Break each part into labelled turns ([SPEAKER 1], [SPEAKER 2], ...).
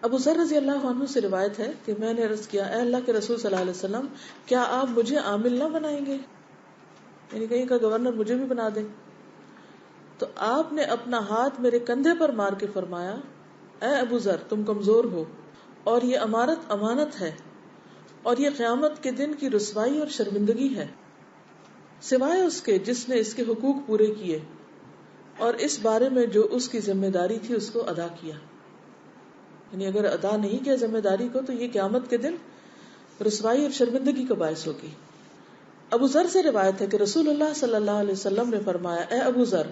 [SPEAKER 1] ابو ذر رضی اللہ عنہ سے روایت ہے کہ میں نے عرض کیا، اے اللہ کے رسول صلی اللہ علیہ وسلم، کیا آپ مجھے عامل نہ بنائیں گے؟ یعنی کہیں کا گورنر مجھے بھی بنا دیں۔ تو آپ نے اپنا ہاتھ میرے کندھے پر مار کے فرمایا، اے ابو ذر، تم کمزور ہو اور یہ امارت امانت ہے، اور یہ قیامت کے دن کی رسوائی اور شرمندگی ہے، سوائے اس کے جس نے اس کے حقوق پورے کیے اور اس بارے میں جو اس کی ذمہ داری تھی اس کو ادا کیا۔ یعنی اگر ادا نہیں کیا ذمہ داری کو تو یہ قیامت کے دن رسوائی اور شرمندگی کا باعث ہوگی۔ ابو ذر سے روایت ہے کہ رسول اللہ صلی اللہ علیہ وسلم نے فرمایا، اے ابو ذر،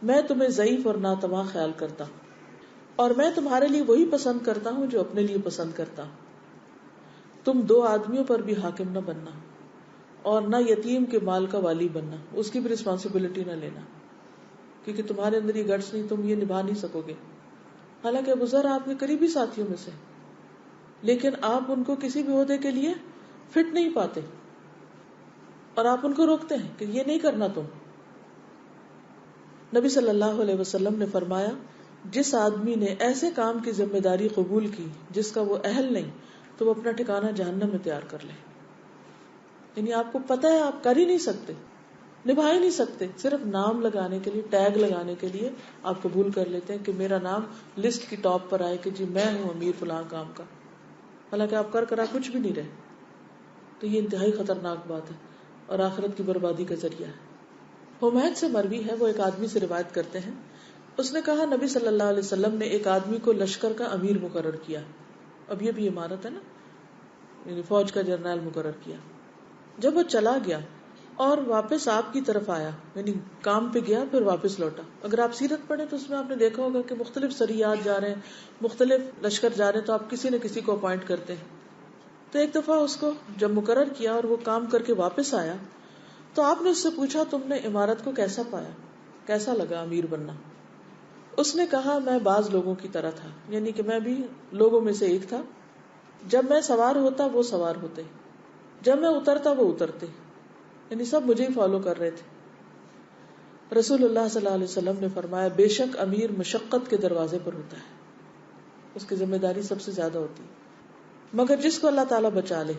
[SPEAKER 1] میں تمہیں ضعیف اور ناتواں خیال کرتا ہوں، اور میں تمہارے لیے وہی پسند کرتا ہوں جو اپنے لیے پسند کرتا ہوں۔ تم دو آدمیوں پر بھی حاکم نہ بننا، اور نہ یتیم کے مال کا والی بننا، اس کی بھی رسپانسبلٹی نہ لینا، کیونکہ تمہارے اندر یہ گٹس نہیں، تم یہ نبھا نہیں سکو گے۔ حالانکہ ابو ذر آپ کے قریبی ساتھیوں میں سے، لیکن آپ ان کو کسی بھی عہدے کے لیے فٹ نہیں پاتے، اور آپ ان کو روکتے ہیں کہ یہ نہیں کرنا تم۔ نبی صلی اللہ علیہ وسلم نے فرمایا، جس آدمی نے ایسے کام کی ذمہ داری قبول کی جس کا وہ اہل نہیں، تو وہ اپنا ٹھکانہ جہنم میں تیار کر لے۔ یعنی آپ کو پتہ ہے آپ کر ہی نہیں سکتے، نبھا ہی نہیں سکتے، صرف نام لگانے کے لیے، ٹیگ لگانے کے لیے آپ قبول کر لیتے ہیں کہ میرا نام لسٹ کی ٹاپ پر آئے کہ جی میں ہوں امیر فلاں کام کا، حالانکہ آپ کر کچھ بھی نہیں رہے۔ تو یہ انتہائی خطرناک بات ہے اور آخرت کی بربادی کا ذریعہ ہے۔ حمید سے مروی ہے، وہ ایک آدمی سے روایت کرتے ہیں، اس نے کہا نبی صلی اللہ علیہ وسلم نے ایک آدمی کو لشکر کا امیر مقرر کیا، اب یہ بھی عمارت ہے نا، یعنی فوج کا جرنیل مقرر کیا۔ جب وہ چلا گیا اور واپس آپ کی طرف آیا، یعنی کام پہ گیا پھر واپس لوٹا، اگر آپ سیرت پڑھیں تو اس میں آپ نے دیکھا ہوگا کہ مختلف سریات جا رہے ہیں، مختلف لشکر جا رہے ہیں، تو آپ کسی نہ کسی کو اپوائنٹ کرتے ہیں۔ تو ایک دفعہ اس کو جب مقرر کیا اور وہ کام کر کے واپس آیا تو آپ نے اس سے پوچھا، تم نے عمارت کو کیسا پایا، کیسا لگا امیر بننا؟ اس نے کہا، میں بعض لوگوں کی طرح تھا، یعنی کہ میں بھی لوگوں میں سے ایک تھا، جب میں سوار ہوتا وہ سوار ہوتے، جب میں اترتا وہ اترتے، یعنی سب مجھے ہی فالو کر رہے تھے۔ رسول اللہ صلی اللہ علیہ وسلم نے فرمایا، بے شک امیر مشقت کے دروازے پر ہوتا ہے، اس کی ذمہ داری سب سے زیادہ ہوتی ہے، مگر جس کو اللہ تعالیٰ بچا لے۔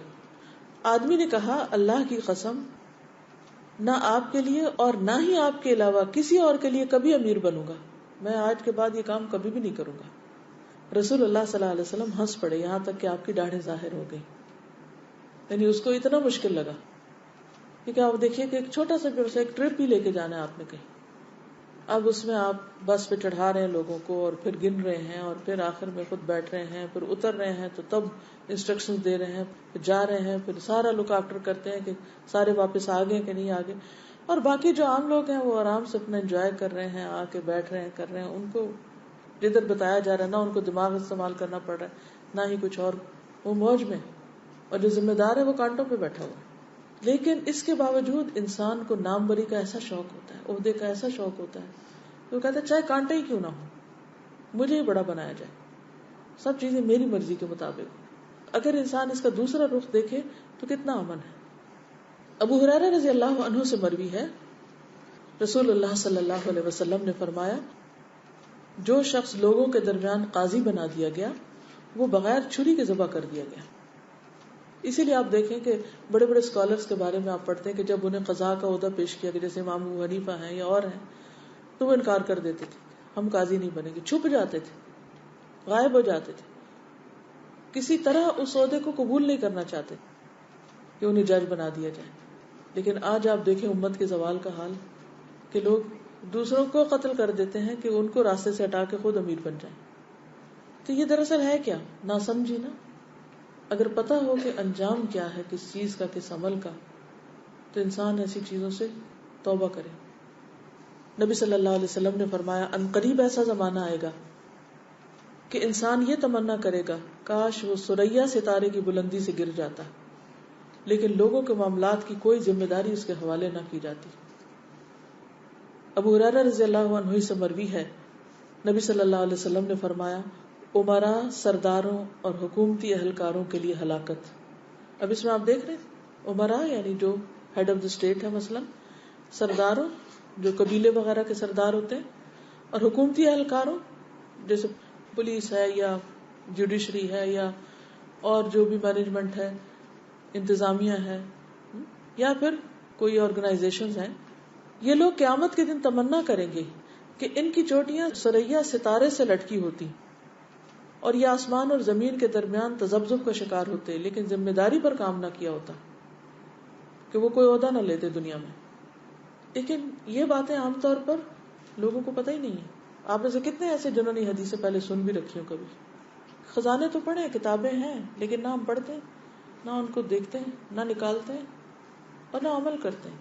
[SPEAKER 1] آدمی نے کہا، اللہ کی قسم، نہ آپ کے لیے اور نہ ہی آپ کے علاوہ کسی اور کے لیے کبھی امیر بنوں گا، میں آج کے بعد یہ کام کبھی بھی نہیں کروں گا۔ رسول اللہ صلی اللہ علیہ وسلم ہنس پڑے، یہاں تک کہ آپ کی داڑھیں ظاہر ہو گئی، یعنی اس کو اتنا مشکل لگا۔ کیونکہ آپ دیکھیے کہ ایک چھوٹا سا ایک ٹرپ ہی لے کے جانا ہے آپ نے کہیں، اب اس میں آپ بس پہ چڑھا رہے ہیں لوگوں کو اور پھر گن رہے ہیں اور پھر آخر میں خود بیٹھ رہے ہیں، پھر اتر رہے ہیں تو تب انسٹرکشن دے رہے ہیں، پھر جا رہے ہیں، پھر سارا لک آفٹر کرتے ہیں کہ سارے واپس آگے کہ نہیں آگے، اور باقی جو عام لوگ ہیں وہ آرام سے اپنا انجوائے کر رہے ہیں، آ کے بیٹھ رہے ہیں، کر رہے ہیں، ان کو جدھر بتایا جا رہا ہے نہ ان کو دماغ استعمال کرنا پڑ رہا ہے نہ ہی کچھ اور، وہ موج میں، اور جو ذمہ دار ہے وہ کانٹوں پہ بیٹھا ہوا ہے۔ لیکن اس کے باوجود انسان کو نام بری کا ایسا شوق ہوتا ہے، عہدے کا ایسا شوق ہوتا ہے، وہ کہتا ہے چاہے کانٹے ہی کیوں نہ ہو، مجھے ہی بڑا بنایا جائے، سب چیزیں میری مرضی کے مطابق۔ اگر انسان اس کا دوسرا رخ دیکھے تو کتنا امن ہے۔ ابو ہریرہ رضی اللہ عنہ سے مروی ہے، رسول اللہ صلی اللہ علیہ وسلم نے فرمایا، جو شخص لوگوں کے درمیان قاضی بنا دیا گیا وہ بغیر چھری کے ذبح کر دیا گیا۔ اسی لیے آپ دیکھیں کہ بڑے بڑے اسکالرس کے بارے میں آپ پڑھتے ہیں کہ جب انہیں قضاء کا عہدہ پیش کیا گیا، جیسے امام ابو حنیفہ ہیں یا اور ہیں، تو وہ انکار کر دیتے تھے، ہم قاضی نہیں بنیں گے، چھپ جاتے تھے، غائب ہو جاتے تھے، کسی طرح اس عہدے کو قبول نہیں کرنا چاہتے کہ انہیں جج بنا دیا جائے۔ لیکن آج آپ دیکھیں امت کے زوال کا حال، کہ لوگ دوسروں کو قتل کر دیتے ہیں کہ ان کو راستے سے ہٹا کے خود امیر بن جائیں۔ تو یہ دراصل ہے کیا؟ ناسمجھی نا۔ اگر پتہ ہو کہ انجام کیا ہے کس چیز کا، کس عمل کا، تو انسان ایسی چیزوں سے توبہ کرے۔ نبی صلی اللہ علیہ وسلم نے فرمایا، ان قریب ایسا زمانہ آئے گا کہ انسان یہ تمنا کرے گا کاش وہ ثریا ستارے کی بلندی سے گر جاتا، لیکن لوگوں کے معاملات کی کوئی ذمہ داری اس کے حوالے نہ کی جاتی۔ ابو ہریرہ رضی اللہ عنہ سے مروی ہے، نبی صلی اللہ علیہ وسلم نے فرمایا، امراء، سرداروں اور حکومتی اہلکاروں کے لیے ہلاکت۔ اب اس میں آپ دیکھ رہے ہیں امراء یعنی جو ہیڈ آف دی اسٹیٹ ہے، مثلا سرداروں جو قبیلے وغیرہ کے سردار ہوتے ہیں، اور حکومتی اہلکاروں جیسے پولیس ہے یا جوڈیشری ہے یا اور جو بھی مینجمنٹ ہے، انتظامیہ ہے، یا پھر کوئی آرگنائزیشنز ہیں، یہ لوگ قیامت کے دن تمنا کریں گے کہ ان کی چوٹیاں ثریا ستارے سے لٹکی ہوتی اور یہ آسمان اور زمین کے درمیان تذبذب کا شکار ہوتے، لیکن ذمہ داری پر کام نہ کیا ہوتا کہ وہ کوئی عہدہ نہ لیتے دنیا میں. لیکن یہ باتیں عام طور پر لوگوں کو پتہ ہی نہیں ہے. آپ میں سے کتنے ایسے جنہوں نے حدیثیں پہلے سن بھی رکھی ہوں؟ کبھی خزانے تو پڑھے، کتابیں ہیں، لیکن نہ ہم پڑھتے ہیں، نہ ان کو دیکھتے ہیں، نہ نکالتے ہیں اور نہ عمل کرتے ہیں.